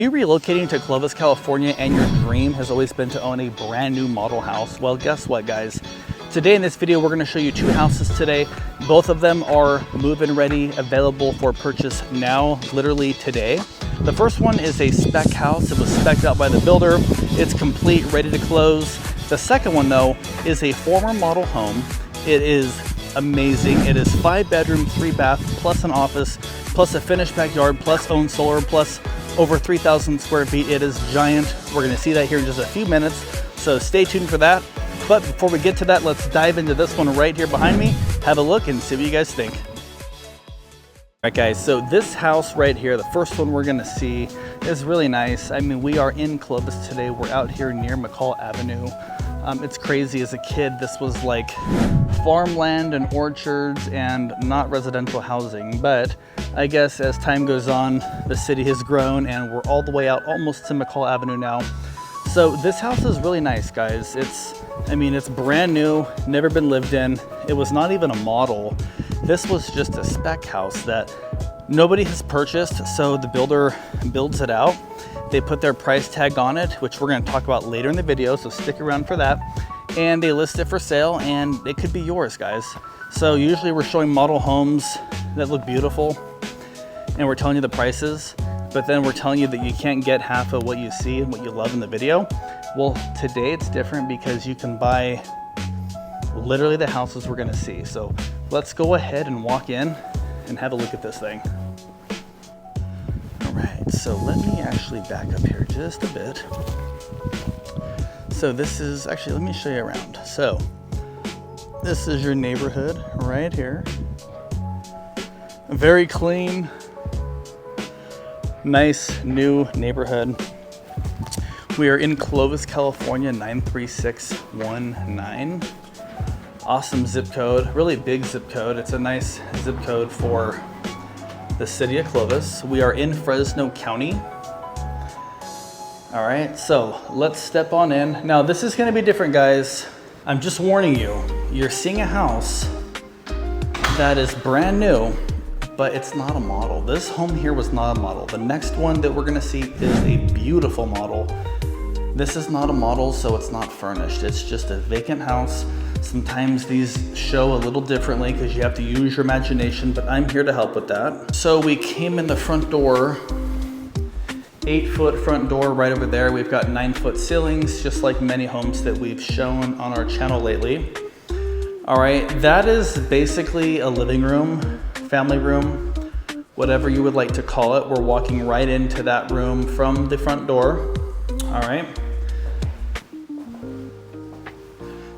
Are you relocating to Clovis, California, and your dream has always been to own a brand new model house? Well, guess what, guys? Today in this video, we're gonna show you two houses today. Both of them are move-in ready, available for purchase now, literally today. The first one is a spec house. It was spec'd out by the builder. It's complete, ready to close. The second one, though, is a former model home. It is amazing. It is 5 bedroom, 3 bath, plus an office, plus a finished backyard, plus own solar, plus over 3,000 square feet. It is giant. We're gonna see that here in just a few minutes, so stay tuned for that. But before we get to that, let's dive into this one right here behind me, have a look and see what you guys think. All right, guys, so this house right here, the first one we're gonna see, is really nice. I mean, we are in Clovis today. We're out here near McCall Avenue. It's crazy. As a kid, this was like farmland and orchards and not residential housing. But I guess as time goes on, the city has grown and we're all the way out almost to McCall Avenue now. So this house is really nice, guys. It's brand new, never been lived in. It was not even a model. This was just a spec house that nobody has purchased, so the builder builds it out. They put their price tag on it, which we're gonna talk about later in the video, so stick around for that. And they list it for sale, and it could be yours, guys. So usually we're showing model homes that look beautiful, and we're telling you the prices, but then we're telling you that you can't get half of what you see and what you love in the video. Well, today it's different because you can buy literally the houses we're gonna see. So let's go ahead and walk in and have a look at this thing. All right, so let me actually back up here just a bit. So this is, actually, let me show you around. So this is your neighborhood right here. Very clean, nice new neighborhood. We are in Clovis, California, 93619. Awesome zip code, really big zip code. It's a nice zip code for the city of Clovis. We are in Fresno County. All right, so let's step on in. Now this is gonna be different, guys. I'm just warning you, you're seeing a house that is brand new, but it's not a model. This home here was not a model. The next one that we're gonna see is a beautiful model. This is not a model, so it's not furnished. It's just a vacant house. Sometimes these show a little differently because you have to use your imagination, but I'm here to help with that. So we came in the front door, 8-foot front door right over there. We've got 9-foot ceilings, just like many homes that we've shown on our channel lately. All right, that is basically a living room, family room, whatever you would like to call it. We're walking right into that room from the front door. All right.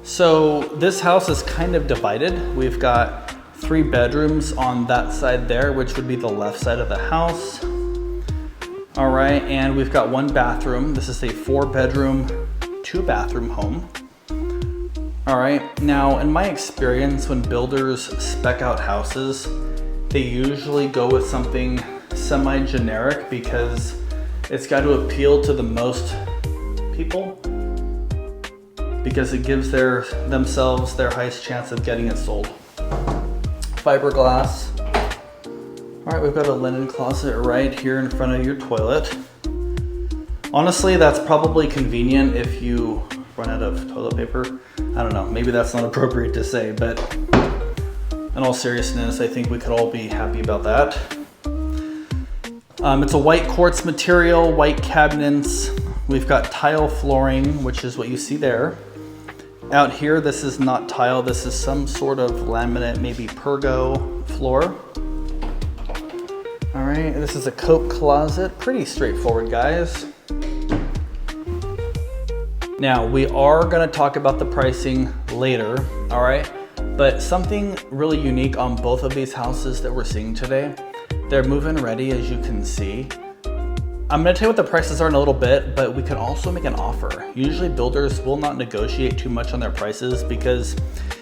So this house is kind of divided. We've got 3 bedrooms on that side there, which would be the left side of the house. All right, and we've got 1 bathroom. This is a 4 bedroom, 2 bathroom home. All right, now in my experience, when builders spec out houses, they usually go with something semi-generic because it's got to appeal to the most people, because it gives themselves their highest chance of getting it sold. Fiberglass. All right, we've got a linen closet right here in front of your toilet. Honestly, that's probably convenient if you run out of toilet paper. I don't know, maybe that's not appropriate to say, but in all seriousness, I think we could all be happy about that. It's a white quartz material, white cabinets. We've got tile flooring, which is what you see there. Out here, this is not tile. This is some sort of laminate, maybe pergo floor. All right, this is a coat closet. Pretty straightforward, guys. Now, we are gonna talk about the pricing later, all right? But something really unique on both of these houses that we're seeing today, they're move-in ready, as you can see. I'm gonna tell you what the prices are in a little bit, but we can also make an offer. Usually builders will not negotiate too much on their prices because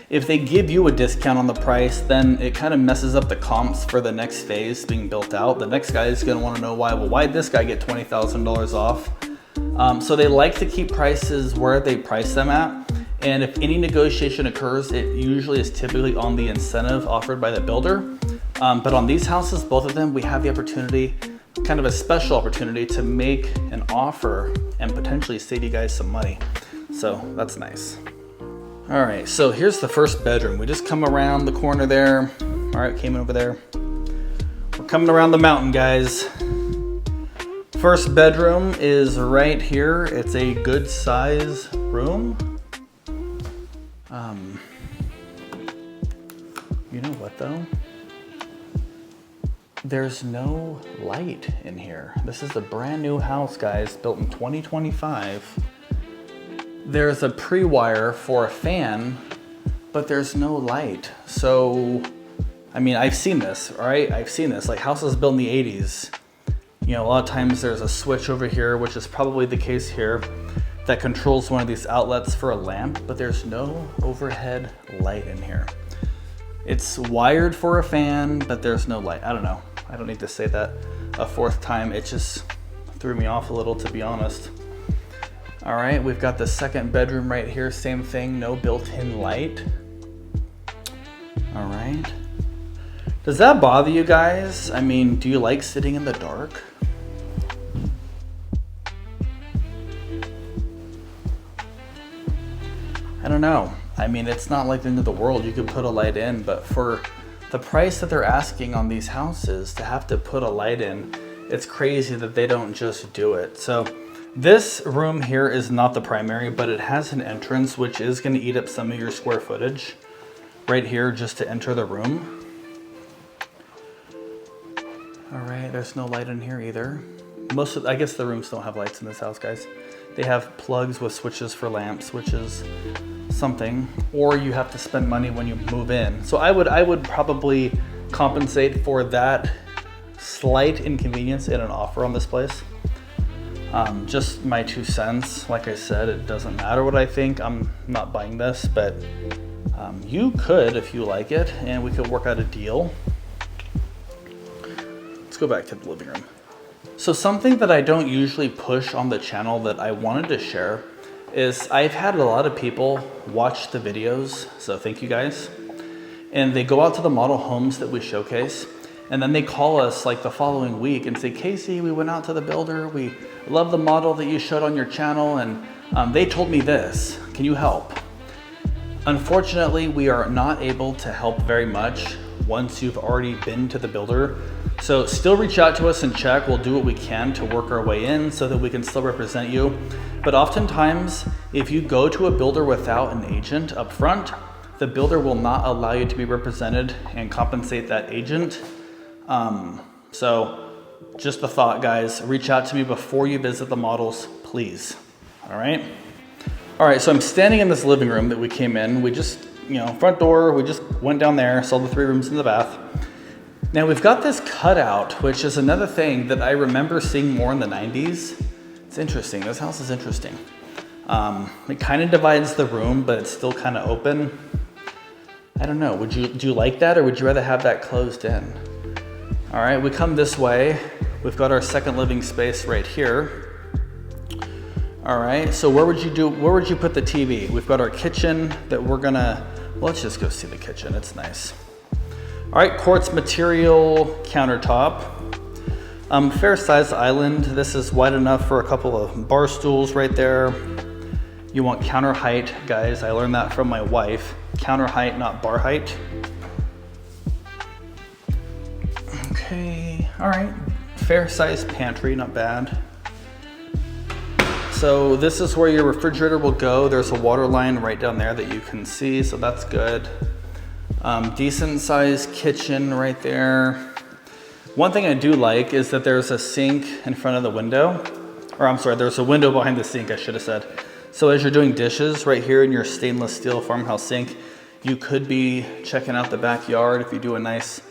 if they give you a discount on the price, then it kind of messes up the comps for the next phase being built out. The next guy is gonna wanna know why did this guy get $20,000 off? So they like to keep prices where they price them at. And if any negotiation occurs, it usually is typically on the incentive offered by the builder. But on these houses, both of them, we have the opportunity kind of a special opportunity to make an offer and potentially save you guys some money. So that's nice. All right, so here's the first bedroom. We just come around the corner there. All right, came in over there. We're coming around the mountain, guys. First bedroom is right here. It's a good size room. You know what though? There's no light in here. This is a brand new house, guys, built in 2025. There's a pre-wire for a fan, but there's no light. So, I mean, I've seen this, right? I've seen this, like houses built in the 80s. You know, a lot of times there's a switch over here, which is probably the case here, that controls one of these outlets for a lamp, but there's no overhead light in here. It's wired for a fan, but there's no light. I don't know. I don't need to say that a fourth time. It just threw me off a little, to be honest. All right, we've got the second bedroom right here. Same thing, no built-in light. All right. Does that bother you guys? I mean, do you like sitting in the dark? I don't know. I mean, it's not like the end of the world. You could put a light in, but for the price that they're asking on these houses to have to put a light in, it's crazy that they don't just do it. So this room here is not the primary, but it has an entrance, which is going to eat up some of your square footage right here just to enter the room. All right, there's no light in here either. I guess the rooms don't have lights in this house, guys. They have plugs with switches for lamps, which is something, or you have to spend money when you move in. So I would probably compensate for that slight inconvenience in an offer on this place. Just my 2 cents. Like I said, it doesn't matter what I think. I'm not buying this, but you could if you like it, and we could work out a deal. Let's go back to the living room. So something that I don't usually push on the channel that I wanted to share is I've had a lot of people watch the videos, so thank you guys. And they go out to the model homes that we showcase, and then they call us like the following week and say, Casey, we went out to the builder, we love the model that you showed on your channel, and they told me this, can you help? Unfortunately, we are not able to help very much once you've already been to the builder. So still reach out to us and check. We'll do what we can to work our way in so that we can still represent you. But oftentimes, if you go to a builder without an agent up front, the builder will not allow you to be represented and compensate that agent. So just a thought, guys, reach out to me before you visit the models, please. All right. All right, so I'm standing in this living room that we came in. We just, front door, we just went down there, saw the 3 rooms in the bath. Now we've got this cutout, which is another thing that I remember seeing more in the 90s. It's interesting, this house is interesting. It kind of divides the room, but it's still kind of open. I don't know, do you like that, or would you rather have that closed in? All right, we come this way. We've got our second living space right here. All right, so where would you put the TV? We've got our kitchen that let's just go see the kitchen, it's nice. All right, quartz material countertop. Fair sized island. This is wide enough for a couple of bar stools right there. You want counter height, guys. I learned that from my wife. Counter height, not bar height. Okay, all right. Fair sized pantry, not bad. So this is where your refrigerator will go. There's a water line right down there that you can see, so that's good. Decent sized kitchen right there. One thing I do like is that there's a sink in front of the window. Or I'm sorry, there's a window behind the sink, I should have said. So as you're doing dishes right here in your stainless steel farmhouse sink, you could be checking out the backyard. If you do a nice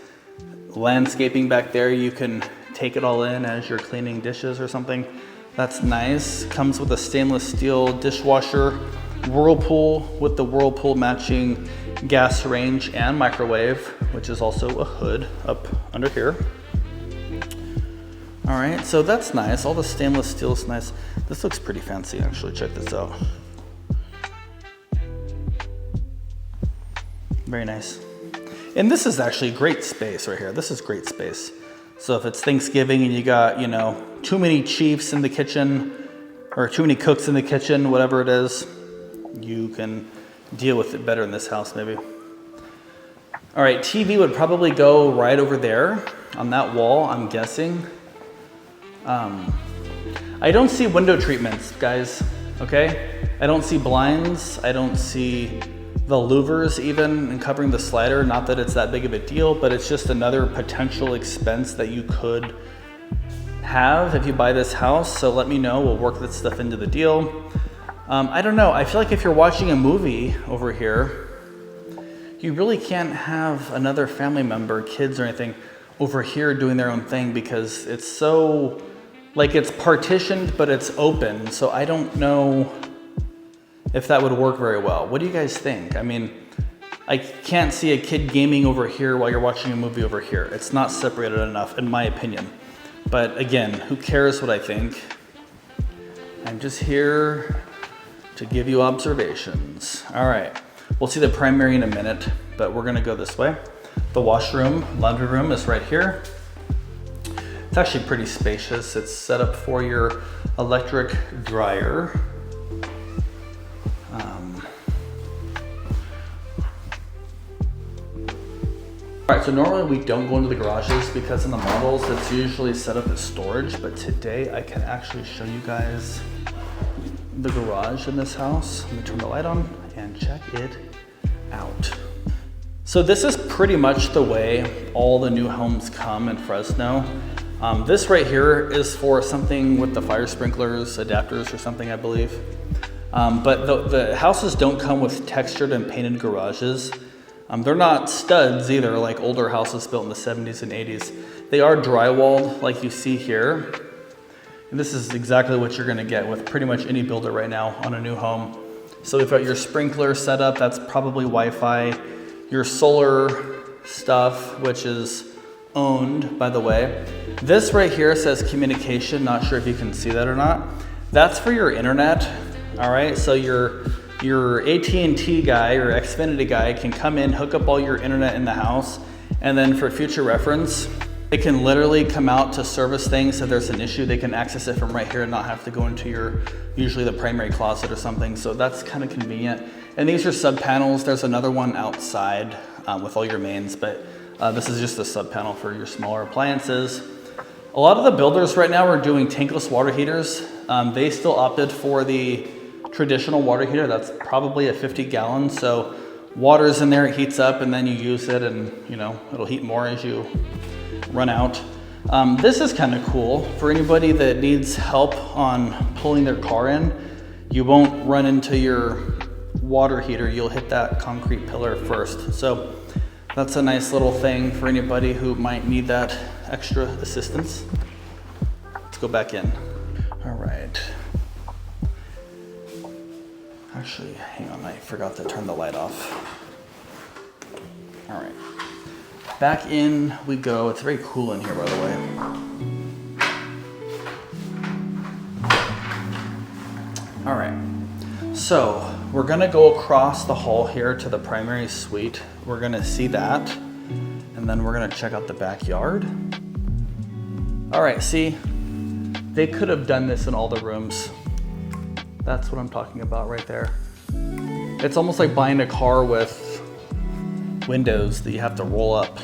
landscaping back there, you can take it all in as you're cleaning dishes or something. That's nice. Comes with a stainless steel dishwasher, Whirlpool with the Whirlpool matching gas range and microwave, which is also a hood up under here. All right, so that's nice. All the stainless steel is nice. This looks pretty fancy, actually. Check this out. Very nice. And this is actually great space right here. This is great space. So if it's Thanksgiving and you got, you know, too many chiefs in the kitchen or too many cooks in the kitchen, whatever it is, you can deal with it better in this house maybe. All right, TV would probably go right over there on that wall, I'm guessing. I don't see window treatments, guys, okay? I don't see blinds. I don't see the louvers even and covering the slider. Not that it's that big of a deal, but it's just another potential expense that you could have if you buy this house. So let me know, we'll work that stuff into the deal. I don't know, I feel like if you're watching a movie over here, you really can't have another family member, kids or anything, over here doing their own thing because it's so, like it's partitioned, but it's open. So I don't know if that would work very well. What do you guys think? I mean, I can't see a kid gaming over here while you're watching a movie over here. It's not separated enough, in my opinion. But again, who cares what I think? I'm just here to give you observations. All right, we'll see the primary in a minute, but we're gonna go this way. The washroom, laundry room is right here. It's actually pretty spacious. It's set up for your electric dryer. All right, so normally we don't go into the garages because in the models it's usually set up as storage, but today I can actually show you guys the garage in this house. Let me turn the light on and check it out. So this is pretty much the way all the new homes come in Fresno. This right here is for something with the fire sprinklers, adapters or something, I believe. But the houses don't come with textured and painted garages. They're not studs either, like older houses built in the 70s and 80s. They are drywalled like you see here. And this is exactly what you're gonna get with pretty much any builder right now on a new home. So we've got your sprinkler set up, that's probably Wi-Fi. Your solar stuff, which is owned, by the way. This right here says communication, not sure if you can see that or not. That's for your internet, all right? So your AT&T guy or Xfinity guy can come in, hook up all your internet in the house, and then for future reference, they can literally come out to service things. If there's an issue, they can access it from right here and not have to go into usually the primary closet or something. So that's kind of convenient. And these are sub panels. There's another one outside with all your mains, but this is just a sub panel for your smaller appliances. A lot of the builders right now are doing tankless water heaters. They still opted for the traditional water heater. That's probably a 50 gallon. So water's in there, it heats up, and then you use it and you know, it'll heat more as you run out. This is kind of cool for anybody that needs help on pulling their car in. You won't run into your water heater, you'll hit that concrete pillar first. So that's a nice little thing for anybody who might need that extra assistance. Let's go back in. All right. Actually, hang on, I forgot to turn the light off. All right. Back in we go. It's very cool in here, by the way. All right, so we're gonna go across the hall here to the primary suite. We're gonna see that, and then we're gonna check out the backyard. All right, see, they could have done this in all the rooms. That's what I'm talking about right there. It's almost like buying a car with windows that you have to roll up.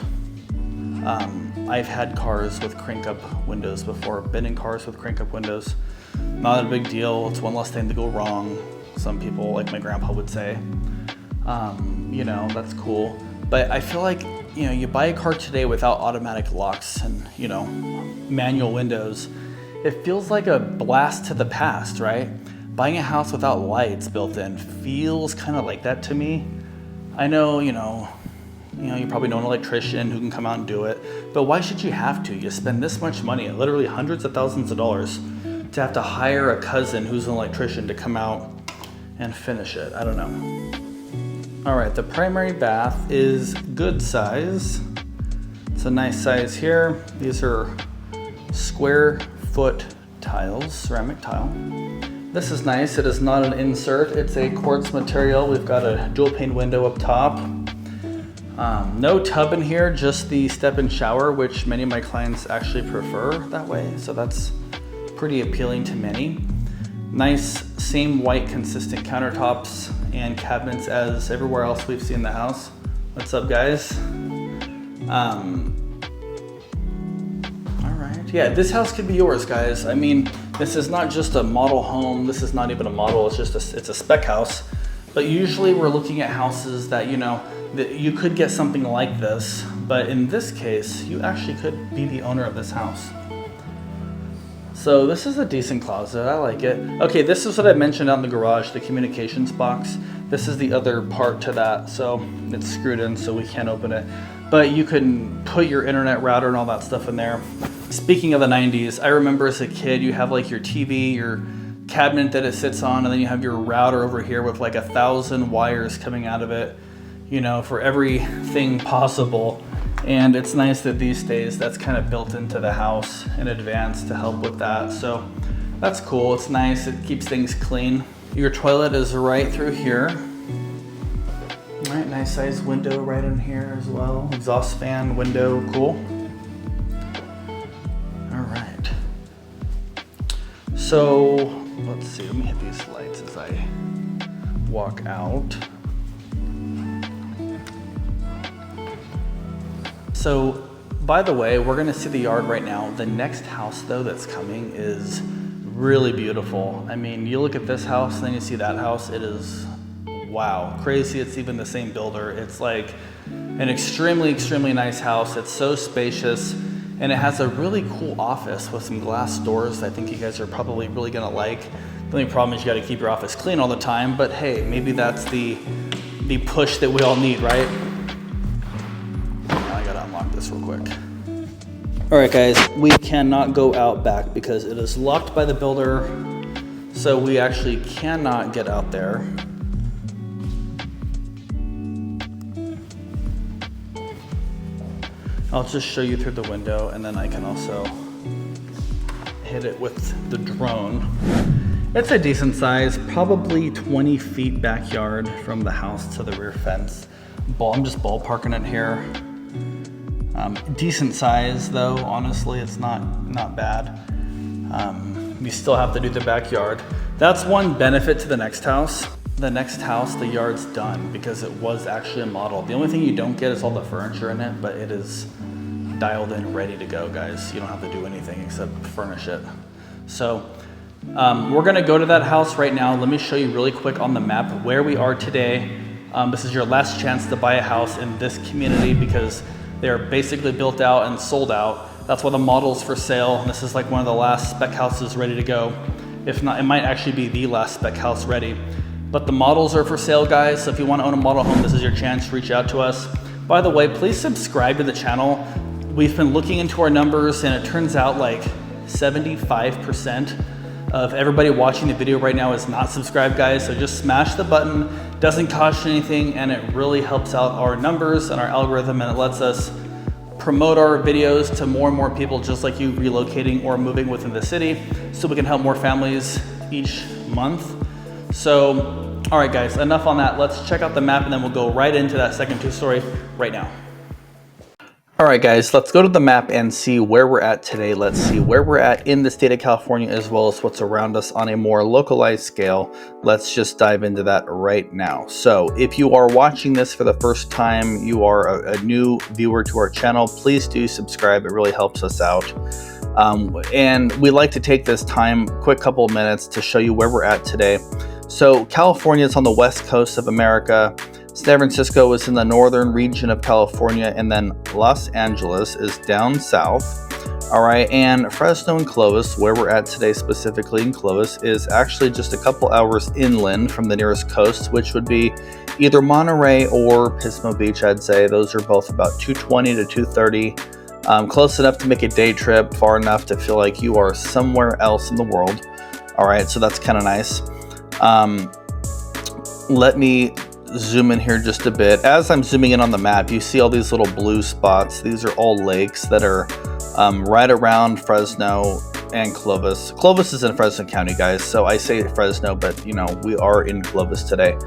I've had cars with crank up windows before, been in cars with crank up windows. Not a big deal, it's one less thing to go wrong. Some people, like my grandpa would say, you know, that's cool. But I feel like, you know, you buy a car today without automatic locks and, you know, manual windows, it feels like a blast to the past, right? Buying a house without lights built in feels kind of like that to me. I know, you probably know an electrician who can come out and do it, but why should you have to? You spend this much money, literally hundreds of thousands of dollars, to have to hire a cousin who's an electrician to come out and finish it. I don't know. All right, the primary bath is good size. It's a nice size here. These are square foot tiles, ceramic tile. This is nice. It is not an insert. It's a quartz material. We've got a dual pane window up top. No tub in here, just the step-in shower, which many of my clients actually prefer that way. So that's pretty appealing to many. Nice, same white consistent countertops and cabinets as everywhere else we've seen in the house. What's up, guys? All right, yeah, this house could be yours, guys. I mean, this is not just a model home. This is not even a model, it's just it's a spec house. But usually we're looking at houses that, you know, that you could get something like this, but in this case, you actually could be the owner of this house. So this is a decent closet, I like it. Okay, this is what I mentioned out in the garage, the communications box. This is the other part to that, so it's screwed in so we can't open it. But you can put your internet router and all that stuff in there. Speaking of the 90s, I remember as a kid, you have like your TV, your cabinet that it sits on, and then you have your router over here with like 1,000 wires coming out of it, you know, for everything possible. And it's nice that these days that's kind of built into the house in advance to help with that. So that's cool, it's nice, it keeps things clean. Your toilet is right through here. All right, nice size window right in here as well. Exhaust fan, window, cool. All right. So let's see, let me hit these lights as I walk out. So, by the way, we're gonna see the yard right now. The next house though that's coming is really beautiful. I mean, you look at this house, then you see that house, it is, wow, crazy. It's even the same builder. It's like an extremely, extremely nice house. It's so spacious, and it has a really cool office with some glass doors I think you guys are probably really gonna like. The only problem is you gotta keep your office clean all the time, but hey, maybe that's the push that we all need, right? This real quick. All right, guys, we cannot go out back because it is locked by the builder, so we actually cannot get out there. I'll just show you through the window, and then I can also hit it with the drone. It's a decent size, probably 20 feet backyard from the house to the rear fence. I'm just ballparking it here. Decent size though, honestly, it's not bad. You still have to do the backyard. That's one benefit to the next house. The next house, the yard's done because it was actually a model. The only thing you don't get is all the furniture in it, but it is dialed in, ready to go, guys. You don't have to do anything except furnish it. So we're gonna go to that house right now. Let me show you really quick on the map where we are today. This is your last chance to buy a house in this community because they're basically built out and sold out. That's why the model's for sale. This is like one of the last spec houses ready to go. If not, it might actually be the last spec house ready. But the models are for sale, guys. So if you want to own a model home, this is your chance to reach out to us. By the way, please subscribe to the channel. We've been looking into our numbers, and it turns out like 75% of everybody watching the video right now is not subscribed, guys. So just smash the button. Doesn't cost you anything, and it really helps out our numbers and our algorithm, and it lets us promote our videos to more and more people just like you relocating or moving within the city, so we can help more families each month. So, all right, guys, enough on that. Let's check out the map, and then we'll go right into that second two-story right now. All right, guys, let's go to the map and see where we're at today. Let's see where we're at in the state of California, as well as what's around us on a more localized scale. Let's just dive into that right now. So if you are watching this for the first time, you are a new viewer to our channel, please do subscribe. It really helps us out. And we like to take this time, quick couple of minutes, to show you where we're at today. So California is on the west coast of America. San Francisco is in the northern region of California, and then Los Angeles is down south. All right, and Fresno and Clovis, where we're at today specifically in Clovis, is actually just a couple hours inland from the nearest coast, which would be either Monterey or Pismo Beach, I'd say. Those are both about 220 to 230. Close enough to make a day trip, far enough to feel like you are somewhere else in the world. All right, so that's kind of nice. Let me zoom in here just a bit. As I'm zooming in on the map, you see all these little blue spots. These are all lakes that are right around Fresno and Clovis. Clovis is in Fresno County, guys, so I say Fresno, but you know, we are in Clovis today.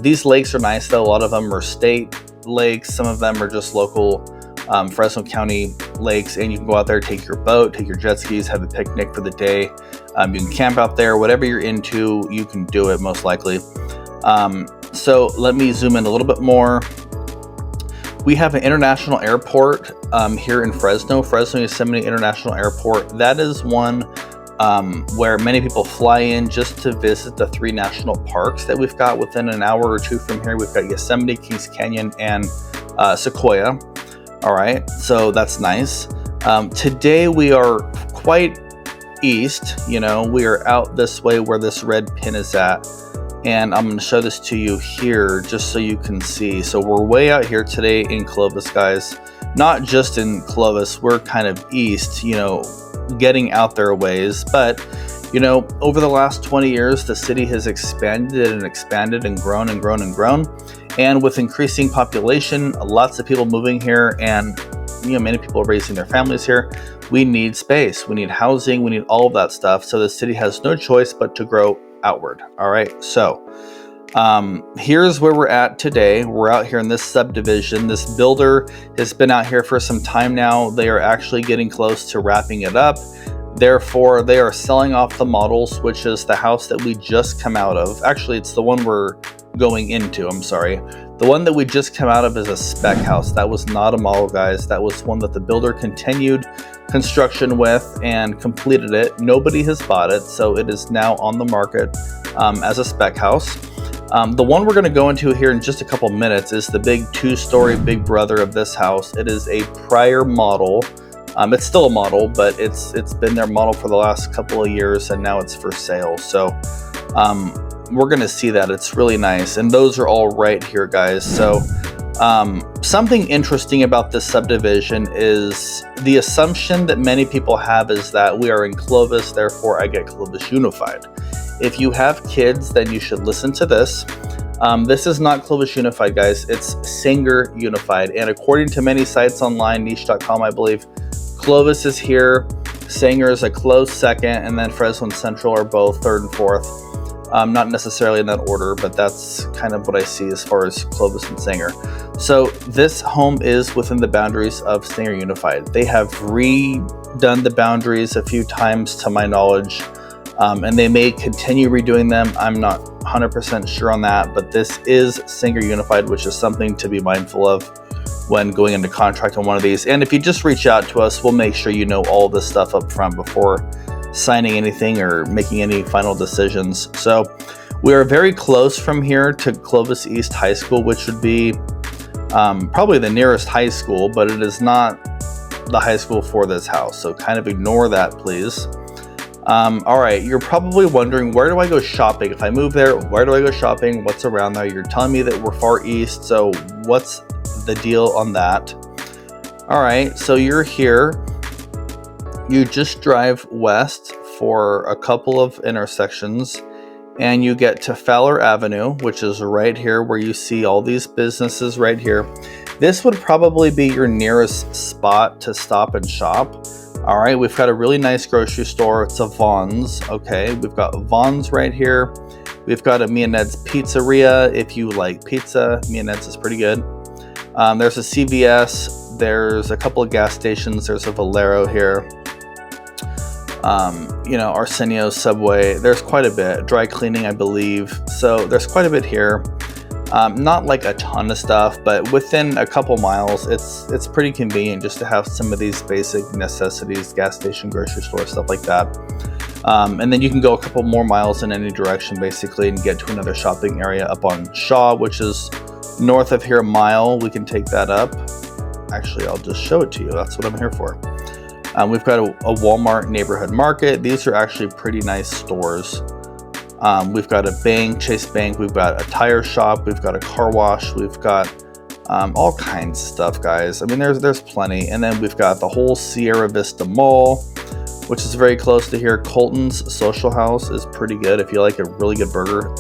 These lakes are nice though. A lot of them are state lakes. Some of them are just local Fresno County lakes, and you can go out there, take your boat, take your jet skis, have a picnic for the day. You can camp out there. Whatever you're into, you can do it most likely. So let me zoom in a little bit more. We have an international airport here in Fresno Yosemite International Airport. That is one where many people fly in just to visit the 3 national parks that we've got within an hour or 2 from here. We've got Yosemite, Kings Canyon, and Sequoia. All right, so that's nice. Today we are quite east, we are out this way where this red pin is at. And I'm going to show this to you here just so you can see. So we're way out here today in Clovis, guys. Not just in Clovis, we're kind of east, getting out there a ways. But, over the last 20 years, the city has expanded and grown and grown and grown. And with increasing population, lots of people moving here, and many people are raising their families here. We need space, we need housing, we need all of that stuff. So the city has no choice but to grow outward. All right, so here's where we're at today. We're out here in this subdivision. This builder has been out here for some time now. They are actually getting close to wrapping it up. Therefore, they are selling off the models, which is the house that we just come out of. Actually, it's the one we're going into. I'm sorry. The one that we just come out of is a spec house. That was not a model, guys. That was one that the builder continued construction with and completed it. Nobody has bought it, so it is now on the market as a spec house. The one we're going to go into here in just a couple minutes is the big 2-story big brother of this house. It is a prior model. It's still a model, but it's been their model for the last couple of years, and now it's for sale. So we're going to see that. It's really nice, and those are all right here, guys. So something interesting about this subdivision is the assumption that many people have is that we are in Clovis, therefore I get Clovis Unified. If you have kids, then you should listen to this. This is not Clovis Unified, guys. It's Sanger Unified. And according to many sites online, niche.com, I believe, Clovis is here, Sanger is a close second, and then Fresno and Central are both 3rd and 4th. Not necessarily in that order, but that's kind of what I see as far as Clovis and Sanger. So this home is within the boundaries of Sanger Unified. They have redone the boundaries a few times to my knowledge, and they may continue redoing them. I'm not 100% sure on that, but this is Sanger Unified, which is something to be mindful of when going into contract on one of these. And if you just reach out to us, we'll make sure you know all this stuff up front before signing anything or making any final decisions. So we are very close from here to Clovis East High School, which would be probably the nearest high school, but it is not the high school for this house. So kind of ignore that, please. All right, you're probably wondering, where do I go shopping? If I move there, where do I go shopping? What's around there? You're telling me that we're far east, so what's the deal on that? All right, so you're here. You just drive west for a couple of intersections and you get to Fowler Avenue, which is right here where you see all these businesses right here. This would probably be your nearest spot to stop and shop. All right, we've got a really nice grocery store. It's a Vons. Okay, we've got Vons right here. We've got a Mia Ned's Pizzeria. If you like pizza, Mia Ned's is pretty good. There's a CVS. There's a couple of gas stations. There's a Valero here. Arsenio's, Subway. There's quite a bit. Dry cleaning, I believe. So there's quite a bit here. Not like a ton of stuff, but within a couple miles, it's pretty convenient just to have some of these basic necessities, gas station, grocery store, stuff like that. And then you can go a couple more miles in any direction, basically, and get to another shopping area up on Shaw, which is north of here a mile. We can take that up. Actually, I'll just show it to you. That's what I'm here for. We've got a Walmart neighborhood market. These are actually pretty nice stores. We've got a bank, Chase Bank. We've got a tire shop. We've got a car wash. We've got all kinds of stuff, guys. I mean, there's plenty. And then we've got the whole Sierra Vista Mall, which is very close to here. Colton's Social House is pretty good. If you like a really good burger,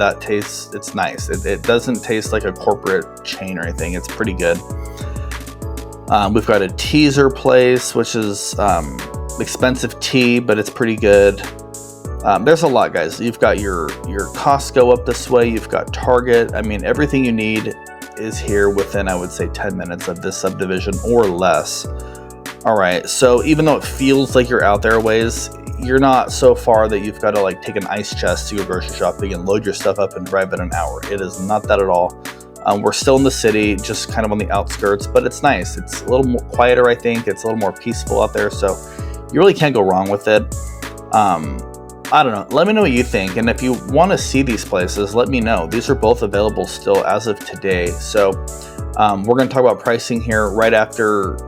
it's nice. It doesn't taste like a corporate chain or anything. It's pretty good. We've got a Teaser Place, which is expensive tea, but it's pretty good. There's a lot, guys. You've got your Costco up this way. You've got Target. I mean, everything you need is here within, I would say, 10 minutes of this subdivision or less. All right, so even though it feels like you're out there a ways, you're not so far that you've got to like take an ice chest to go grocery shopping and load your stuff up and drive in an hour. It is not that at all. We're still in the city, just kind of on the outskirts, but it's nice. It's a little more quieter, I think. It's a little more peaceful out there, so you really can't go wrong with it. I don't know. Let me know what you think, and if you want to see these places, let me know. These are both available still as of today. So we're going to talk about pricing here right after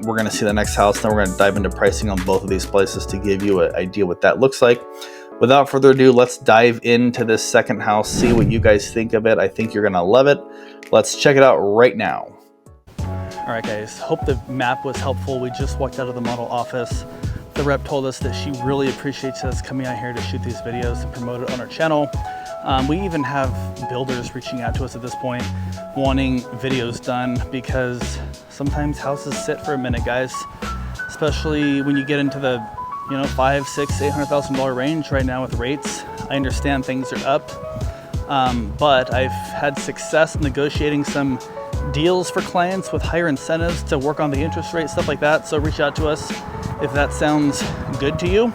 we're going to see the next house. Then we're going to dive into pricing on both of these places to give you an idea what that looks like. Without further ado, let's dive into this second house, see what you guys think of it. I think you're gonna love it. Let's check it out right now. All right, guys, hope the map was helpful. We just walked out of the model office. The rep told us that she really appreciates us coming out here to shoot these videos and promote it on our channel. We even have builders reaching out to us at this point, wanting videos done, because sometimes houses sit for a minute, guys, especially when you get into the $500,000, $600,000, $800,000 range right now with rates. I understand things are up, but I've had success negotiating some deals for clients with higher incentives to work on the interest rate, stuff like that. So reach out to us if that sounds good to you.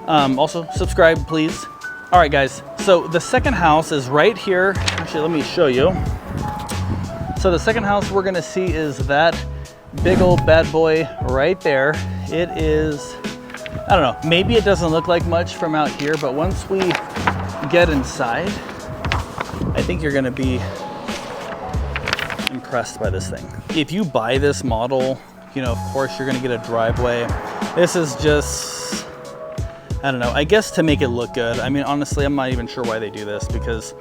Also subscribe, please. All right, guys, so the second house is right here. Actually, let me show you. So the second house we're gonna see is that big old bad boy right there. It is, I don't know, maybe it doesn't look like much from out here, but once we get inside, I think you're gonna be impressed by this thing. If you buy this model, of course you're gonna get a driveway. This is just, I don't know, I guess to make it look good. I mean, honestly, I'm not even sure why they do this, because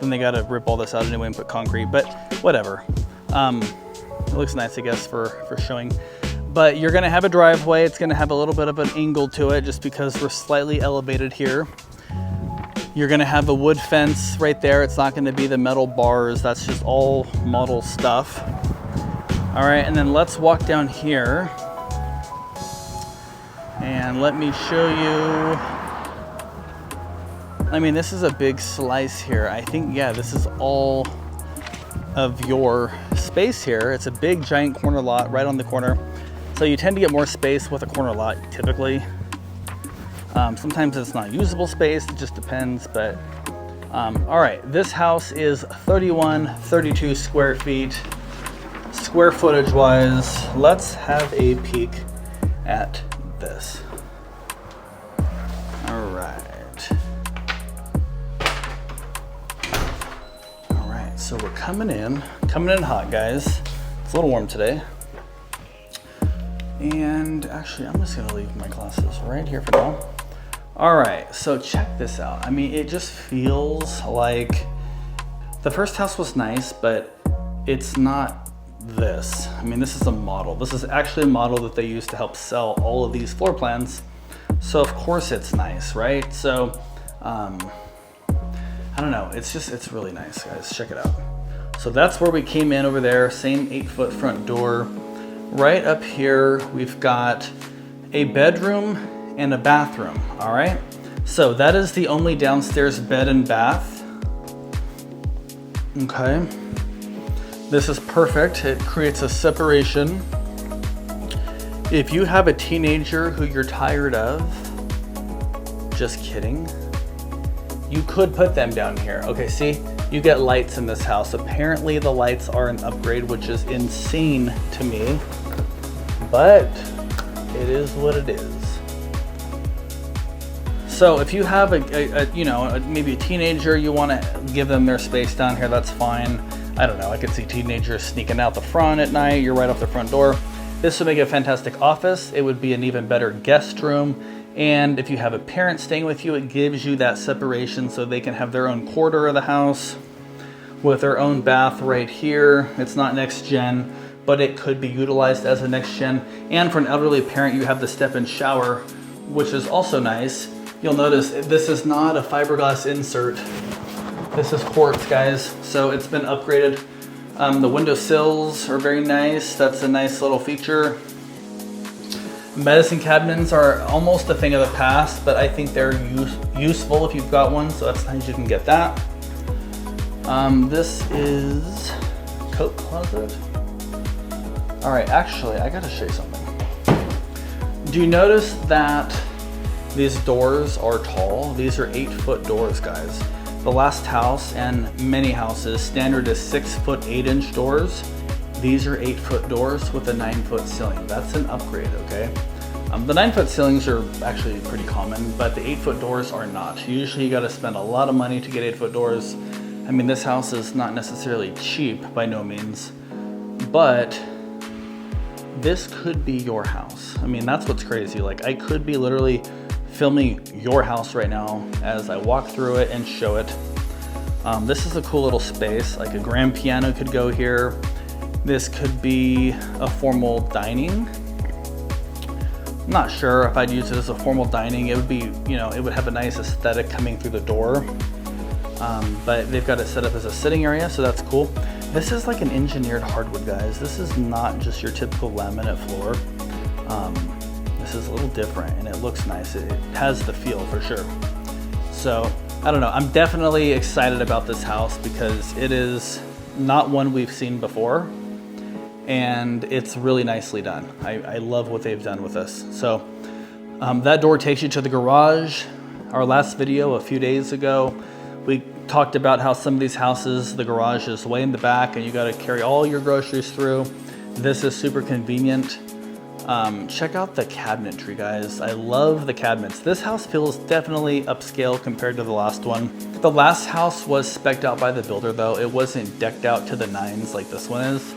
then they gotta rip all this out anyway and put concrete, but whatever. It looks nice, I guess, for showing. But you're gonna have a driveway. It's gonna have a little bit of an angle to it just because we're slightly elevated here. You're gonna have a wood fence right there. It's not gonna be the metal bars. That's just all model stuff. All right, and then let's walk down here. And let me show you. I mean, this is a big slice here. I think, yeah, this is all of your space here. It's a big giant corner lot right on the corner. So you tend to get more space with a corner lot typically. Sometimes it's not usable space, it just depends, but all right, this house is 32 square feet. Square footage wise, let's have a peek at this. All right. So we're coming in hot, guys. It's a little warm today. And actually, I'm just gonna leave my glasses right here for now. All right, so check this out. I mean, it just feels like the first house was nice, but it's not this. I mean, this is a model. This is actually a model that they use to help sell all of these floor plans. So of course it's nice, right? So, I don't know, it's really nice, guys. Check it out. So that's where we came in over there, same 8-foot front door. Right up here, we've got a bedroom and a bathroom, all right? So that is the only downstairs bed and bath. Okay. This is perfect. It creates a separation. If you have a teenager who you're tired of, just kidding. You could put them down here. Okay, see, you get lights in this house. Apparently the lights are an upgrade, which is insane to me, but it is what it is. So if you have maybe a teenager, you want to give them their space down here, that's fine. I don't know, I could see teenagers sneaking out the front at night. You're right off the front door. This would make a fantastic office. It would be an even better guest room. And if you have a parent staying with you, it gives you that separation so they can have their own quarter of the house with their own bath right here. It's not next gen, but it could be utilized as a next gen. And for an elderly parent, you have the step-in shower, which is also nice. You'll notice this is not a fiberglass insert. This is quartz, guys. So it's been upgraded. The window sills are very nice. That's a nice little feature. Medicine cabinets are almost a thing of the past, but I think they're useful if you've got one, so that's nice you can get that. This is coat closet. All right, actually, I gotta show you something. Do you notice that these doors are tall? These are 8-foot doors, guys. The last house and many houses, standard is 6-foot 8-inch doors. These are 8-foot doors with a 9-foot ceiling. That's an upgrade, okay? The 9-foot ceilings are actually pretty common, but the 8-foot doors are not. Usually you gotta spend a lot of money to get 8-foot doors. I mean, this house is not necessarily cheap by no means, but this could be your house. I mean, that's what's crazy. Like, I could be literally filming your house right now as I walk through it and show it. This is a cool little space. Like, a grand piano could go here. This could be a formal dining. I'm not sure if I'd use it as a formal dining. It would be, you know, it would have a nice aesthetic coming through the door. But they've got it set up as a sitting area, so that's cool. This is like an engineered hardwood, guys. This is not just your typical laminate floor. This is a little different and it looks nice. It has the feel for sure. So I don't know, I'm definitely excited about this house because it is not one we've seen before and it's really nicely done. I love what they've done with this. So that door takes you to the garage. Our last video a few days ago, we talked about how some of these houses, the garage is way in the back and you got to carry all your groceries through. This is super convenient. Check out the cabinetry, guys. I love the cabinets. This house feels definitely upscale compared to the last one. The last house was spec'd out by the builder though. It wasn't decked out to the nines like this one is.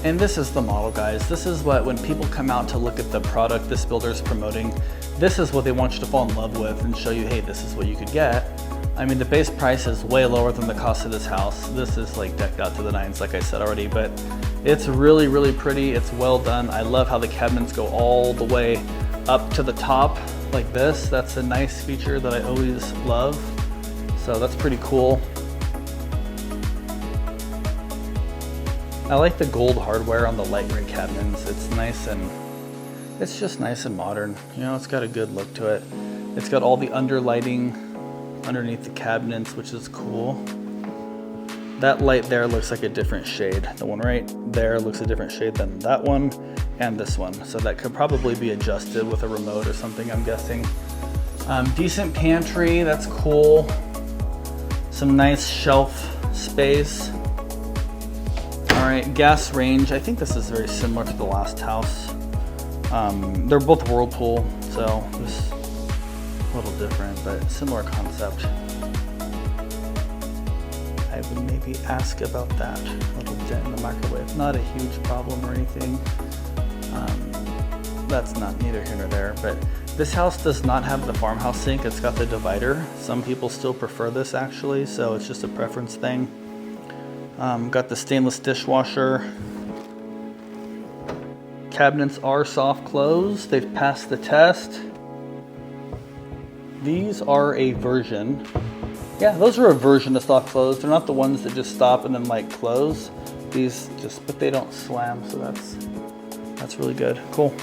And this is the model, guys. This is what, when people come out to look at the product this builder is promoting, this is what they want you to fall in love with and show you, hey, this is what you could get. I mean, the base price is way lower than the cost of this house. This is like decked out to the nines, like I said already, but it's really, really pretty. It's well done. I love how the cabinets go all the way up to the top like this. That's a nice feature that I always love. So that's pretty cool. I like the gold hardware on the light gray cabinets. It's nice and it's just nice and modern. You know, it's got a good look to it. It's got all the underlighting underneath the cabinets, which is cool. That light there looks like a different shade. The one right there looks a different shade than that one and this one. So that could probably be adjusted with a remote or something, I'm guessing. Decent pantry, that's cool. Some nice shelf space. All right, gas range. I think this is very similar to the last house. They're both Whirlpool, so this a little different, but similar concept. I would maybe ask about that little dent in the microwave. Not a huge problem or anything. That's not neither here nor there, but this house does not have the farmhouse sink. It's got the divider. Some people still prefer this actually, so it's just a preference thing. Got the stainless dishwasher. Cabinets are soft close. They've passed the test. These are a version. Yeah, those are a version of soft close. They're not the ones that just stop and then like close. These just, but they don't slam, so that's really good. Cool.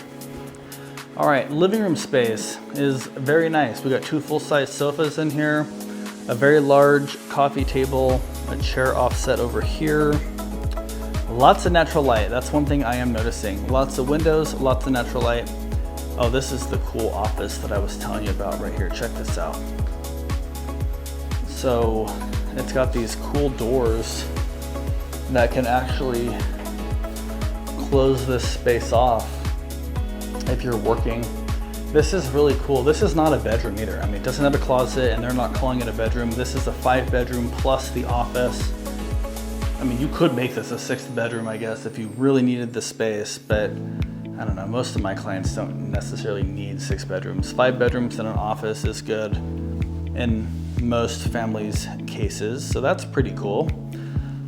All right, living room space is very nice. We got 2 full-size sofas in here, a very large coffee table, a chair offset over here. Lots of natural light. That's one thing I am noticing. Lots of windows, lots of natural light. Oh, this is the cool office that I was telling you about right here. Check this out. So it's got these cool doors that can actually close this space off if you're working. This is really cool. This is not a bedroom either. I mean, it doesn't have a closet and they're not calling it a bedroom. This is a 5-bedroom plus the office. I mean, you could make this a 6th bedroom, I guess, if you really needed the space, but I don't know, most of my clients don't necessarily need 6 bedrooms. 5 bedrooms and an office is good in most families' cases, so that's pretty cool.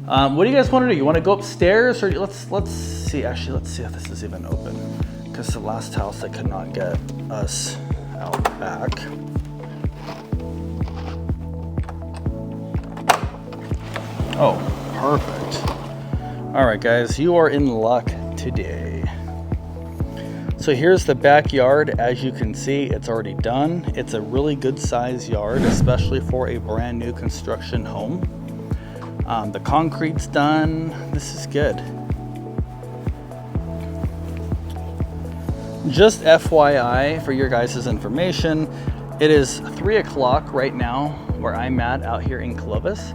What do you guys want to do? You want to go upstairs, or let's see. Actually, let's see if this is even open, because the last house I could not get us out back. Oh, perfect. All right, guys, you are in luck today. So here's the backyard. As you can see, it's already done. It's a really good size yard, especially for a brand new construction home. The concrete's done. This is good. Just FYI for your guys' information, it is 3 o'clock right now where I'm at out here in Clovis,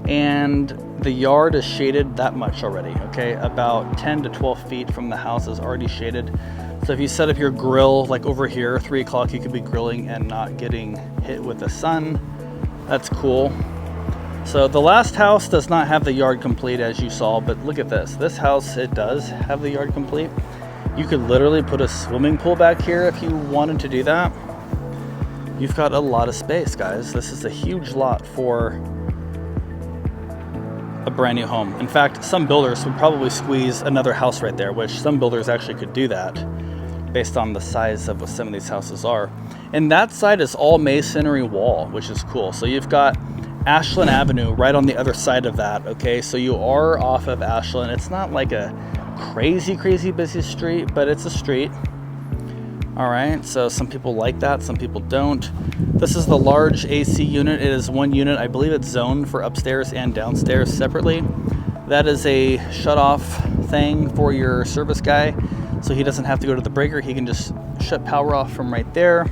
and the yard is shaded that much already, okay? About 10 to 12 feet from the house is already shaded. So if you set up your grill like over here, 3 o'clock, you could be grilling and not getting hit with the sun. That's cool. So the last house does not have the yard complete, as you saw, but look at this. This house, it does have the yard complete. You could literally put a swimming pool back here if you wanted to do that. You've got a lot of space, guys. This is a huge lot for a brand new home. In fact, some builders would probably squeeze another house right there, which some builders actually could do that based on the size of what some of these houses are. And that side is all masonry wall, which is cool. So you've got Ashland Avenue right on the other side of that, okay? So you are off of Ashland. It's not like a crazy busy street, but it's a street. All right, so some people like that, some people don't. This is the large AC unit. It is one unit. I believe it's zoned for upstairs and downstairs separately. That is a shut-off thing for your service guy, so he doesn't have to go to the breaker. He can just shut power off from right there.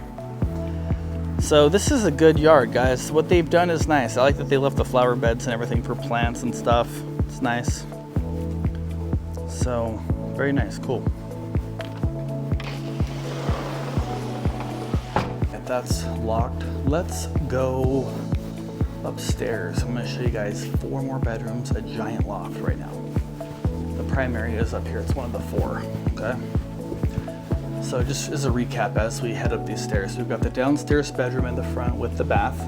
So this is a good yard, guys. What they've done is nice. I like that they left the flower beds and everything for plants and stuff. It's nice. So, very nice, cool. If that's locked, let's go upstairs. I'm gonna show you guys 4 more bedrooms, a giant loft right now. The primary is up here, it's one of the 4, okay? So just as a recap as we head up these stairs, we've got the downstairs bedroom in the front with the bath,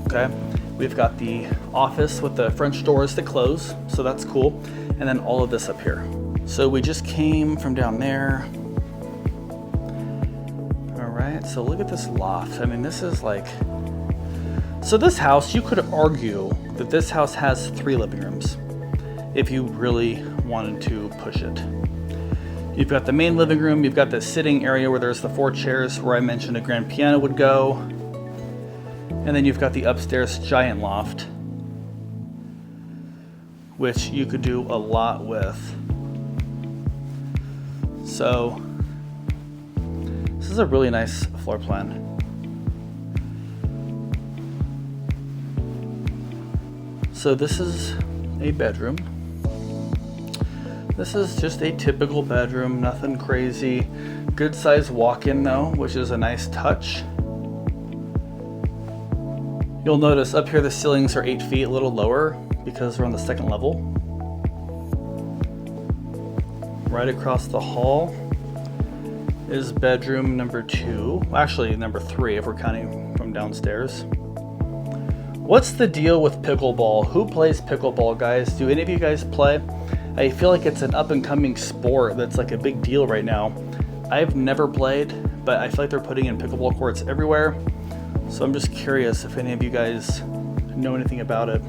okay? We've got the office with the French doors that close, so that's cool. And then all of this up here. So we just came from down there. All right, so look at this loft. I mean, this is like, so this house, you could argue that this house has 3 living rooms if you really wanted to push it. You've got the main living room, you've got the sitting area where there's the 4 chairs where I mentioned a grand piano would go. And then you've got the upstairs giant loft, which you could do a lot with. So this is a really nice floor plan. So this is a bedroom. This is just a typical bedroom, nothing crazy. Good size walk-in though, which is a nice touch. You'll notice up here the ceilings are 8 feet, a little lower because we're on the 2nd level. Right across the hall is bedroom number 2. Actually, number 3 if we're counting from downstairs. What's the deal with pickleball? Who plays pickleball, guys? Do any of you guys play? I feel like it's an up-and-coming sport that's like a big deal right now. I've never played, but I feel like they're putting in pickleball courts everywhere. So I'm just curious if any of you guys know anything about it.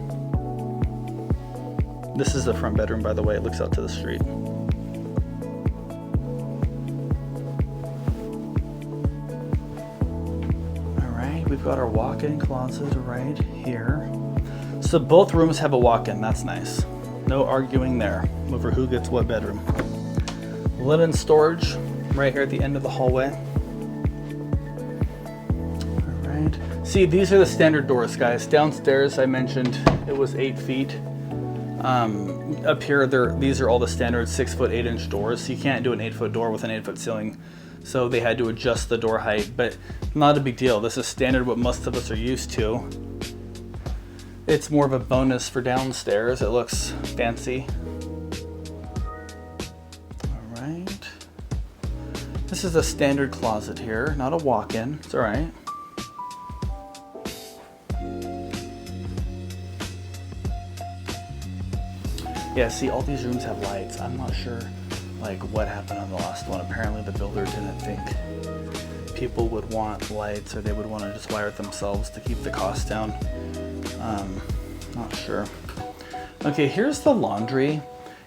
This is the front bedroom, by the way. It looks out to the street. All right, we've got our walk-in closet right here. So both rooms have a walk-in. That's nice. No arguing there over who gets what bedroom. Linen storage right here at the end of the hallway. All right. See, these are the standard doors, guys. Downstairs, I mentioned it was 8 feet. Up here, these are all the standard 6-foot 8-inch doors. So you can't do an 8-foot door with an 8-foot ceiling. So they had to adjust the door height, but not a big deal. This is standard what most of us are used to. It's more of a bonus for downstairs. It looks fancy. All right. This is a standard closet here, not a walk-in. It's all right. Yeah, see, all these rooms have lights. I'm not sure like what happened on the last one. Apparently the builder didn't think people would want lights, or they would want to just wire it themselves to keep the cost down. Not sure. Okay, here's the laundry.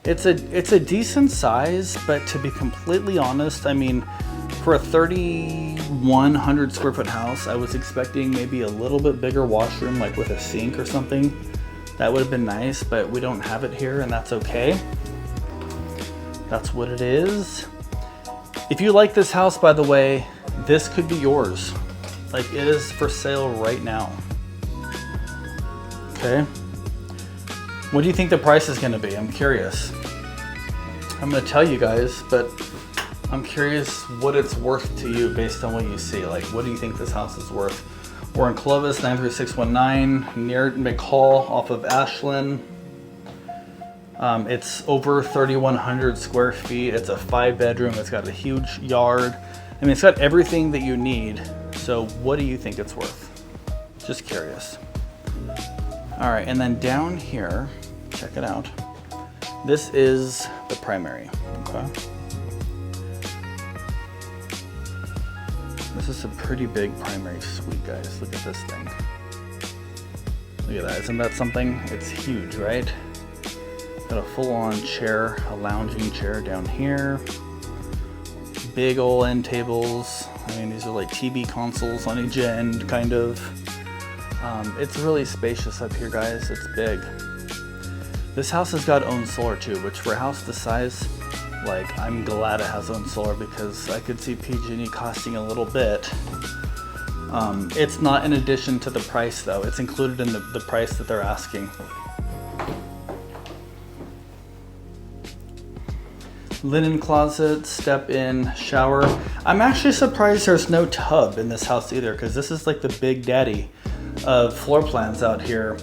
It's a decent size, but to be completely honest, I mean, for a 3,100 square foot house, I was expecting maybe a little bit bigger washroom, like with a sink or something. That would have been nice, but we don't have it here, and that's okay. That's what it is. If you like this house, by the way, this could be yours. Like, it is for sale right now. Okay. What do you think the price is gonna be? I'm curious. I'm gonna tell you guys, but I'm curious what it's worth to you based on what you see. Like, what do you think this house is worth? We're in Clovis, 93619, near McCall off of Ashland. It's over 3,100 square feet. It's a 5-bedroom. It's got a huge yard. I mean, it's got everything that you need. So what do you think it's worth? Just curious. All right, and then down here, check it out. This is the primary, okay? This is a pretty big primary suite, guys. Look at this thing. Look at that, isn't that something? It's huge, right? Got a full-on chair, a lounging chair down here. Big old end tables. I mean, these are like TV consoles on each end, kind of. It's really spacious up here, guys. It's big. This house has got own solar too, which for a house this size, like, I'm glad it has own solar because I could see PG&E costing a little bit. It's not in addition to the price though. It's included in the price that they're asking. Linen closet, step in, shower. I'm actually surprised there's no tub in this house either, because this is like the big daddy of floor plans out here.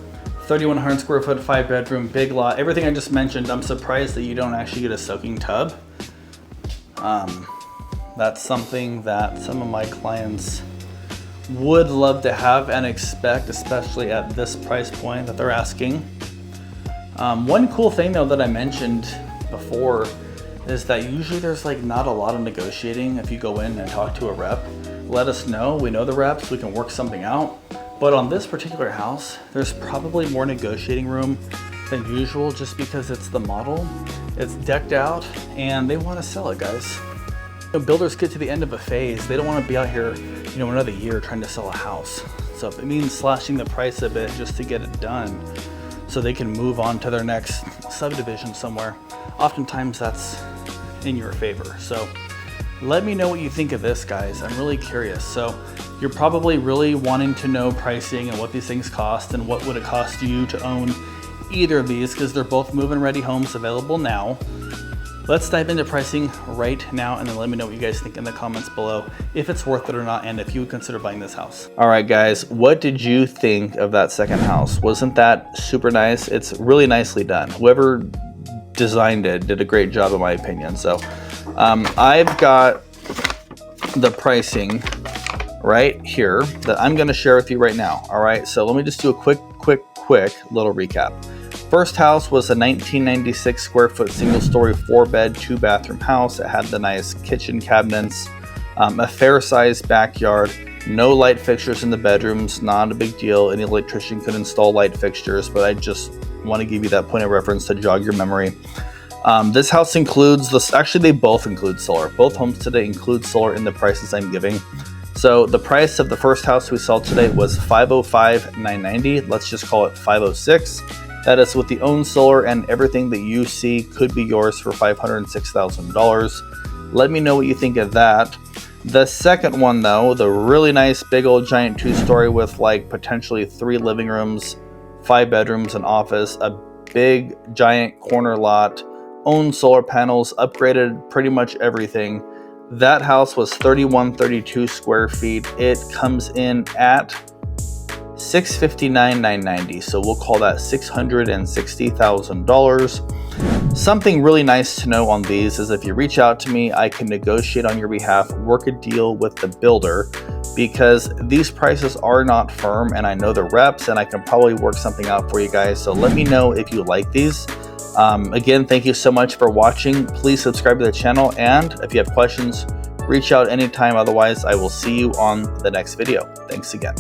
3,100 square foot, 5-bedroom, big lot, everything I just mentioned. I'm surprised that you don't actually get a soaking tub. That's something that some of my clients would love to have and expect, especially at this price point that they're asking. One cool thing though that I mentioned before is that usually there's like not a lot of negotiating. If you go in and talk to a rep, let us know. We know the reps, we can work something out. But on this particular house, there's probably more negotiating room than usual just because it's the model. It's decked out and they want to sell it, guys. You know, builders get to the end of a phase. They don't want to be out here, you know, another year trying to sell a house. So if it means slashing the price a bit just to get it done so they can move on to their next subdivision somewhere, oftentimes that's in your favor. So let me know what you think of this, guys. I'm really curious. So you're probably really wanting to know pricing and what these things cost and what would it cost you to own either of these, because they're both move-in ready homes available now. Let's dive into pricing right now and then let me know what you guys think in the comments below, if it's worth it or not, and if you would consider buying this house. All right, guys, what did you think of that second house? Wasn't that super nice? It's really nicely done. Whoever designed it did a great job in my opinion. So I've got the pricing right here that I'm going to share with you right now. All right, so let me just do a quick little recap. First house was a 1996 square foot single story 4-bed 2-bathroom house. It had the nice kitchen cabinets, a fair sized backyard, no light fixtures in the bedrooms, not a big deal. Any electrician could install light fixtures, but I just want to give you that point of reference to jog your memory. This house includes this. Actually, they both include solar. Both homes today include solar in the prices I'm giving. So the price of the first house we saw today was $505,990. Let's just call it $506. That is with the own solar, and everything that you see could be yours for $506,000. Let me know what you think of that. The second one though, the really nice big old giant 2-story with like potentially 3 living rooms, 5 bedrooms, an office, a big giant corner lot, own solar panels, upgraded pretty much everything. That house was 3,132 square feet. It comes in at $659,990. So we'll call that $660,000. Something really nice to know on these is if you reach out to me, I can negotiate on your behalf, work a deal with the builder, because these prices are not firm and I know the reps and I can probably work something out for you guys. So let me know if you like these. Again, thank you so much for watching. Please subscribe to the channel, and if you have questions, reach out anytime. Otherwise, I will see you on the next video. Thanks again.